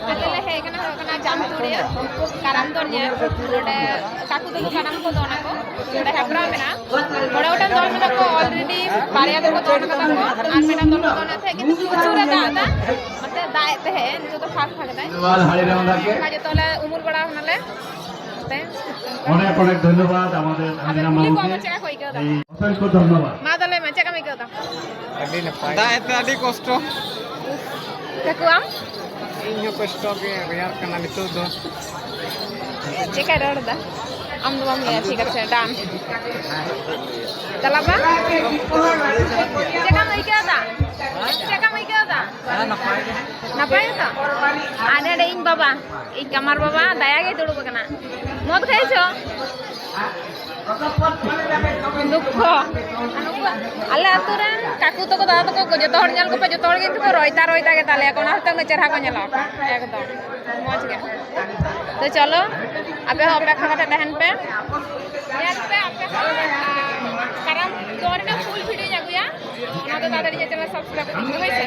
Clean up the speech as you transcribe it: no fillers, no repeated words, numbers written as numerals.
ᱟᱞᱮ ᱦᱮᱡ ᱠᱟᱱᱟ ᱦᱩᱭᱩᱜ ᱠᱟᱱᱟ ᱡᱟᱢᱛᱩᱲᱤᱭᱟᱹ ᱠᱟᱨᱟᱢ ᱫᱚᱱ ᱧᱮᱞ ᱱᱚᱰᱮ ᱠᱟᱠᱩ ᱛᱟᱠᱚ ᱠᱟᱨᱟᱢ ᱠᱚ ᱫᱚᱱᱟ ᱠᱚ ᱱᱚᱰᱮ ᱦᱮᱯᱨᱟᱣ ᱢᱮᱱᱟᱜᱼᱟ ᱢᱚᱬᱮ ᱜᱚᱴᱟᱝ ᱫᱚᱞ ᱢᱮᱱᱟᱜ ᱠᱚ ᱚᱞᱨᱮᱰᱤ ᱵᱟᱨᱭᱟ ᱫᱚᱠᱚ ᱫᱚᱱ ᱠᱟᱫᱟ ᱠᱚ ᱟᱨ ᱢᱤᱫᱴᱟᱝ ᱫᱚᱞ ᱠᱚ ᱫᱚᱱᱮᱫ ᱛᱟᱦᱮᱸᱫ ᱠᱤᱱᱛᱩ ᱯᱨᱚᱪᱩᱨᱮ ᱫᱟᱜ ᱮᱫᱟ ᱚᱱᱟᱛᱮ ᱫᱟᱜ ᱮᱫ ᱛᱟᱦᱮᱸᱫ ᱱᱤᱛᱚᱜ ᱫᱚ ᱯᱷᱟᱸᱠ ᱮᱫᱟᱭ ᱚᱱᱠᱟ ᱡᱚᱛᱚ ᱞᱮ উমুল বাড়া হনালে অনেক অনেক ধন্যবাদ আমাদের আঞ্জনা বাবুকে এই অসংখ্য ধন্যবাদ মা দলে মা চেকা মিকে দাও ᱟᱹᱰᱤ ᱱᱟᱯᱟᱭ ᱫᱟᱜ ᱮᱛᱮ ᱟᱹᱰᱤ ᱠᱚᱥᱴᱚ কাকুয়াম ᱤᱧ ᱦᱚᱸ ᱠᱚᱥᱴᱚ ᱜᱮ ᱨᱮᱭᱟᱲ ᱠᱟᱱᱟ ᱱᱤᱛᱚᱜ ᱫᱚ চেকা রড়দা আম দো বাম লিয়া ঠিক আছে ডান চালাবা চেকা মিকে দা চেকা মিকে দা ᱱᱟᱯᱟᱭ ᱜᱮ নাপাই তো আরে রে ইন বাবা এই কামার বাবা দায়া গে দড়ব কেনা মদ খাইছো দুঃখ আলে আতো রেন কাকু তো দাদা তো যত হড় ñal ko যত হড় কিন্তু রয়তা গে তালে কোন হাতে চেহারা কো ñala একদম মজ গে তো চলো আপে অপেক্ষা করতে দেখেন পে यार पे आपके কারণ তোর না ফুল ভিডিও যাগুয়া ওনা তো তাড়াতাড়ি চ্যানেল সাবস্ক্রাইব করতে হইছে